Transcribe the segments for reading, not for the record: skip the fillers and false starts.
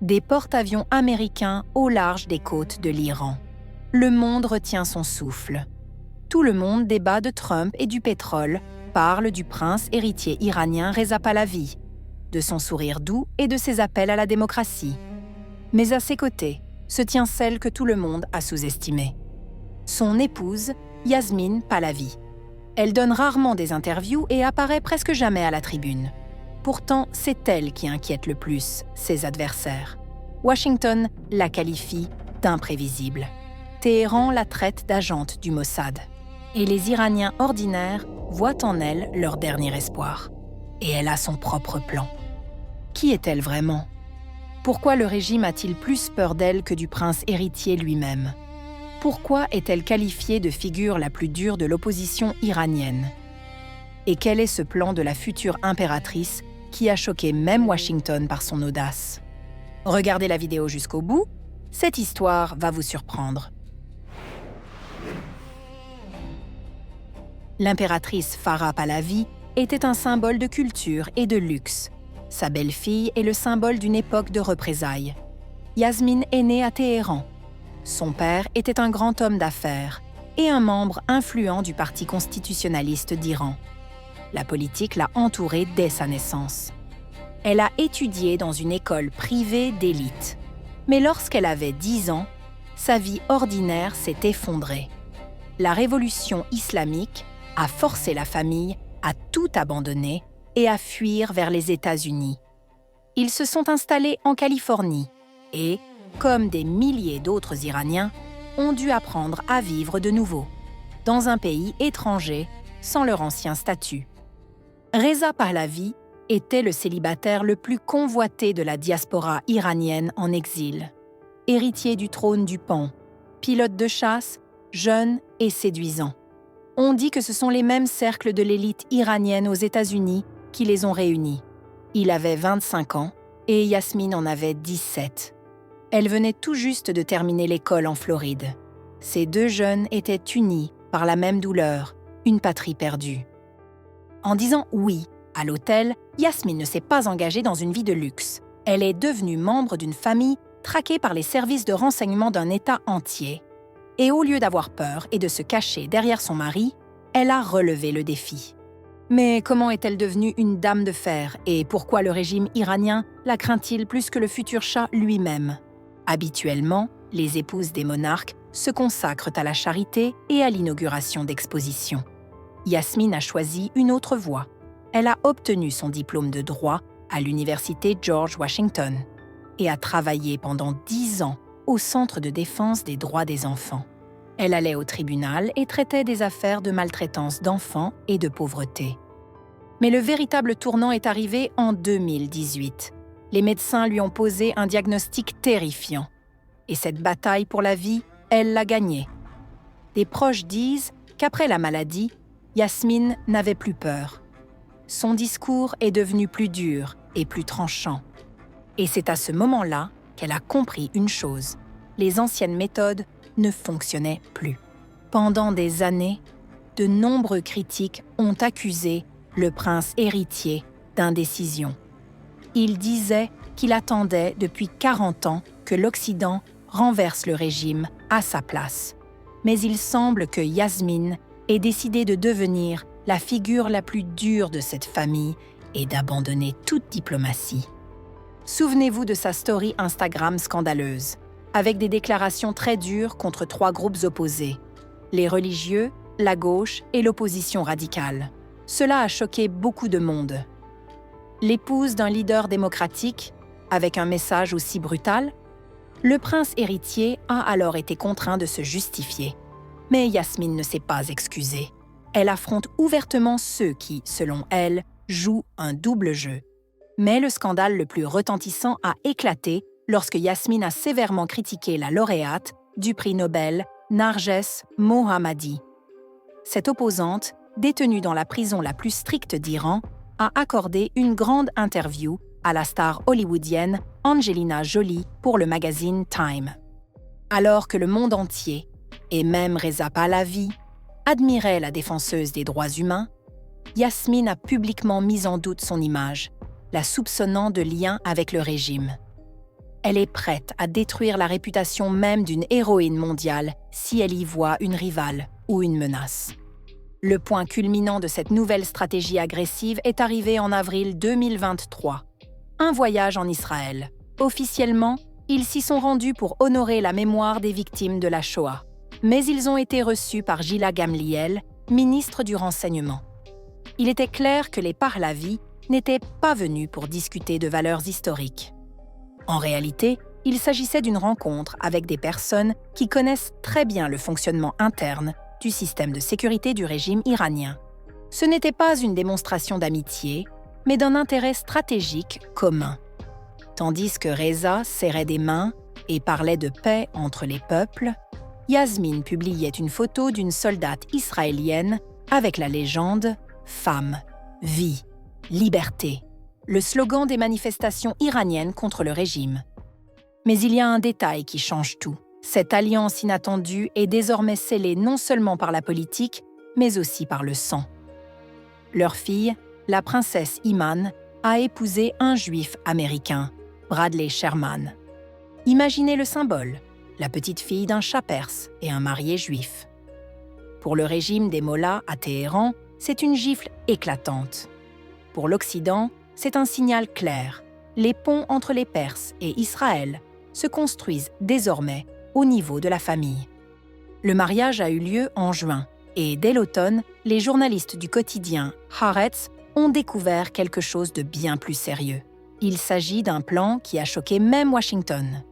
des porte-avions américains au large des côtes de l'Iran. Le monde retient son souffle. Tout le monde débat de Trump et du pétrole, parle du prince héritier iranien Reza Pahlavi, de son sourire doux et de ses appels à la démocratie. Mais à ses côtés se tient celle que tout le monde a sous-estimée. Son épouse, Yasmine Pahlavi. Elle donne rarement des interviews et apparaît presque jamais à la tribune. Pourtant, c'est elle qui inquiète le plus ses adversaires. Washington la qualifie d'imprévisible. Téhéran la traite d'agente du Mossad. Et les Iraniens ordinaires voient en elle leur dernier espoir. Et elle a son propre plan. Qui est-elle vraiment ? Pourquoi le régime a-t-il plus peur d'elle que du prince héritier lui-même ? Pourquoi est-elle qualifiée de figure la plus dure de l'opposition iranienne ? Et quel est ce plan de la future impératrice qui a choqué même Washington par son audace ? Regardez la vidéo jusqu'au bout, cette histoire va vous surprendre. L'impératrice Farah Pahlavi était un symbole de culture et de luxe. Sa belle-fille est le symbole d'une époque de représailles. Yasmine est née à Téhéran. Son père était un grand homme d'affaires et un membre influent du Parti constitutionnaliste d'Iran. La politique l'a entourée dès sa naissance. Elle a étudié dans une école privée d'élite. Mais lorsqu'elle avait 10 ans, sa vie ordinaire s'est effondrée. La révolution islamique a forcé la famille à tout abandonner et à fuir vers les États-Unis. Ils se sont installés en Californie et, comme des milliers d'autres Iraniens, ont dû apprendre à vivre de nouveau, dans un pays étranger, sans leur ancien statut. Reza Pahlavi était le célibataire le plus convoité de la diaspora iranienne en exil. Héritier du trône du Pan, pilote de chasse, jeune et séduisant. On dit que ce sont les mêmes cercles de l'élite iranienne aux États-Unis qui les ont réunis. Il avait 25 ans et Yasmine en avait 17. Elle venait tout juste de terminer l'école en Floride. Ces deux jeunes étaient unis par la même douleur, une patrie perdue. En disant oui à l'hôtel, Yasmine ne s'est pas engagée dans une vie de luxe. Elle est devenue membre d'une famille traquée par les services de renseignement d'un État entier. Et au lieu d'avoir peur et de se cacher derrière son mari, elle a relevé le défi. Mais comment est-elle devenue une dame de fer et pourquoi le régime iranien la craint-il plus que le futur Shah lui-même ? Habituellement, les épouses des monarques se consacrent à la charité et à l'inauguration d'expositions. Yasmine a choisi une autre voie. Elle a obtenu son diplôme de droit à l'université George Washington et a travaillé pendant 10 ans au Centre de défense des droits des enfants. Elle allait au tribunal et traitait des affaires de maltraitance d'enfants et de pauvreté. Mais le véritable tournant est arrivé en 2018. Les médecins lui ont posé un diagnostic terrifiant. Et cette bataille pour la vie, elle l'a gagnée. Des proches disent qu'après la maladie, Yasmine n'avait plus peur. Son discours est devenu plus dur et plus tranchant. Et c'est à ce moment-là qu'elle a compris une chose. Les anciennes méthodes ne fonctionnaient plus. Pendant des années, de nombreux critiques ont accusé le prince héritier d'indécision. Ils disaient qu'il attendait depuis 40 ans que l'Occident renverse le régime à sa place. Mais il semble que Yasmine ait décidé de devenir la figure la plus dure de cette famille et d'abandonner toute diplomatie. Souvenez-vous de sa story Instagram scandaleuse, avec des déclarations très dures contre 3 groupes opposés, les religieux, la gauche et l'opposition radicale. Cela a choqué beaucoup de monde. L'épouse d'un leader démocratique, avec un message aussi brutal, le prince héritier a alors été contraint de se justifier. Mais Yasmine ne s'est pas excusée. Elle affronte ouvertement ceux qui, selon elle, jouent un double jeu. Mais le scandale le plus retentissant a éclaté lorsque Yasmine a sévèrement critiqué la lauréate du prix Nobel, Narges Mohammadi. Cette opposante, détenue dans la prison la plus stricte d'Iran, a accordé une grande interview à la star hollywoodienne Angelina Jolie pour le magazine Time. Alors que le monde entier, et même Reza Pahlavi, admirait la défenseuse des droits humains, Yasmine a publiquement mis en doute son image, la soupçonnant de lien avec le régime. Elle est prête à détruire la réputation même d'une héroïne mondiale si elle y voit une rivale ou une menace. Le point culminant de cette nouvelle stratégie agressive est arrivé en avril 2023. Un voyage en Israël. Officiellement, ils s'y sont rendus pour honorer la mémoire des victimes de la Shoah. Mais ils ont été reçus par Gila Gamliel, ministre du Renseignement. Il était clair que les Pahlavi n'étaient pas venus pour discuter de valeurs historiques. En réalité, il s'agissait d'une rencontre avec des personnes qui connaissent très bien le fonctionnement interne du système de sécurité du régime iranien. Ce n'était pas une démonstration d'amitié, mais d'un intérêt stratégique commun. Tandis que Reza serrait des mains et parlait de paix entre les peuples, Yasmine publiait une photo d'une soldate israélienne avec la légende « Femme, vie, liberté », le slogan des manifestations iraniennes contre le régime. Mais il y a un détail qui change tout. Cette alliance inattendue est désormais scellée non seulement par la politique, mais aussi par le sang. Leur fille, la princesse Iman, a épousé un juif américain, Bradley Sherman. Imaginez le symbole, la petite fille d'un chat perse et un marié juif. Pour le régime des mollahs à Téhéran, c'est une gifle éclatante. Pour l'Occident, c'est un signal clair. Les ponts entre les Perses et Israël se construisent désormais au niveau de la famille. Le mariage a eu lieu en juin et dès l'automne, les journalistes du quotidien Haaretz ont découvert quelque chose de bien plus sérieux. Il s'agit d'un plan qui a choqué même Washington.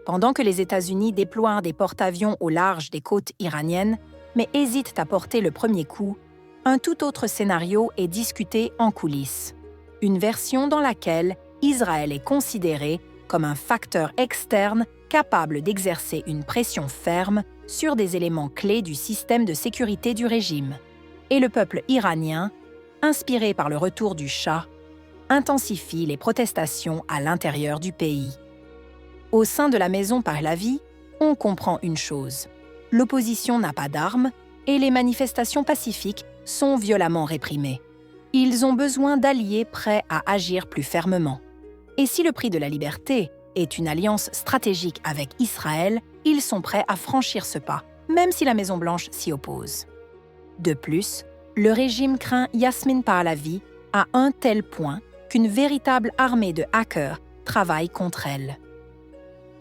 Pendant que les États-Unis déploient des porte-avions au large des côtes iraniennes, mais hésitent à porter le premier coup, un tout autre scénario est discuté en coulisses. Une version dans laquelle Israël est considéré comme un facteur externe capable d'exercer une pression ferme sur des éléments clés du système de sécurité du régime. Et le peuple iranien, inspiré par le retour du Shah, intensifie les protestations à l'intérieur du pays. Au sein de la maison Pahlavi, on comprend une chose. L'opposition n'a pas d'armes et les manifestations pacifiques sont violemment réprimées. Ils ont besoin d'alliés prêts à agir plus fermement. Et si le prix de la liberté est une alliance stratégique avec Israël, ils sont prêts à franchir ce pas, même si la Maison-Blanche s'y oppose. De plus, le régime craint Yasmine Pahlavi à un tel point qu'une véritable armée de hackers travaille contre elle.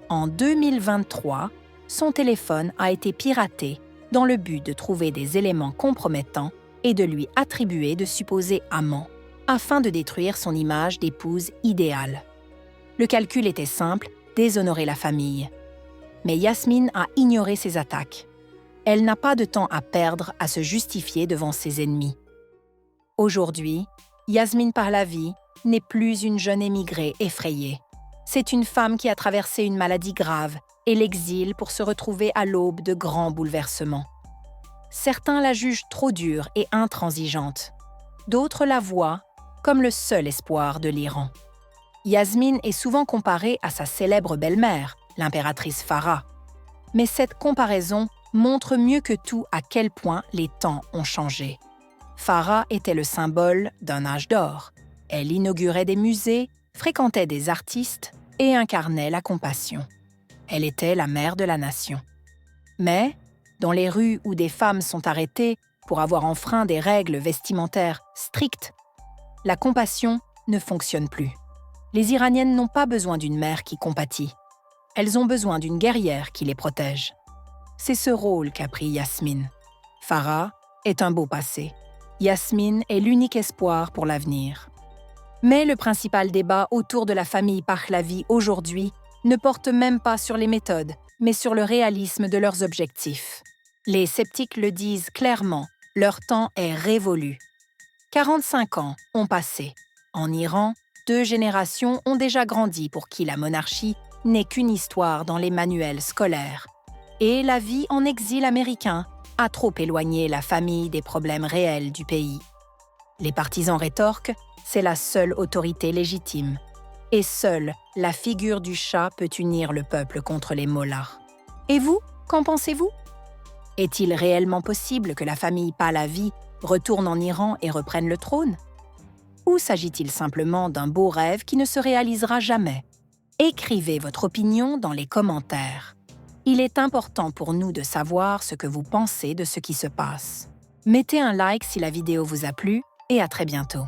En 2023, son téléphone a été piraté dans le but de trouver des éléments compromettants et de lui attribuer de supposés amants, afin de détruire son image d'épouse idéale. Le calcul était simple, déshonorer la famille. Mais Yasmine a ignoré ces attaques. Elle n'a pas de temps à perdre à se justifier devant ses ennemis. Aujourd'hui, Yasmine Pahlavi n'est plus une jeune émigrée effrayée. C'est une femme qui a traversé une maladie grave et l'exil pour se retrouver à l'aube de grands bouleversements. Certains la jugent trop dure et intransigeante. D'autres la voient comme le seul espoir de l'Iran. Yasmine est souvent comparée à sa célèbre belle-mère, l'impératrice Farah. Mais cette comparaison montre mieux que tout à quel point les temps ont changé. Farah était le symbole d'un âge d'or. Elle inaugurait des musées, fréquentait des artistes et incarnait la compassion. Elle était la mère de la nation. Mais, dans les rues où des femmes sont arrêtées pour avoir enfreint des règles vestimentaires strictes, la compassion ne fonctionne plus. Les Iraniennes n'ont pas besoin d'une mère qui compatit. Elles ont besoin d'une guerrière qui les protège. C'est ce rôle qu'a pris Yasmine. Farah est un beau passé. Yasmine est l'unique espoir pour l'avenir. Mais le principal débat autour de la famille Pahlavi aujourd'hui ne porte même pas sur les méthodes, mais sur le réalisme de leurs objectifs. Les sceptiques le disent clairement, leur temps est révolu. 45 ans ont passé. En Iran, 2 générations ont déjà grandi pour qui la monarchie n'est qu'une histoire dans les manuels scolaires. Et la vie en exil américain a trop éloigné la famille des problèmes réels du pays. Les partisans rétorquent, c'est la seule autorité légitime. Et seule la figure du Shah peut unir le peuple contre les mollahs. Et vous, qu'en pensez-vous? Est-il réellement possible que la famille Pahlavi retourne en Iran et reprenne le trône? Ou s'agit-il simplement d'un beau rêve qui ne se réalisera jamais? Écrivez votre opinion dans les commentaires. Il est important pour nous de savoir ce que vous pensez de ce qui se passe. Mettez un like si la vidéo vous a plu et à très bientôt.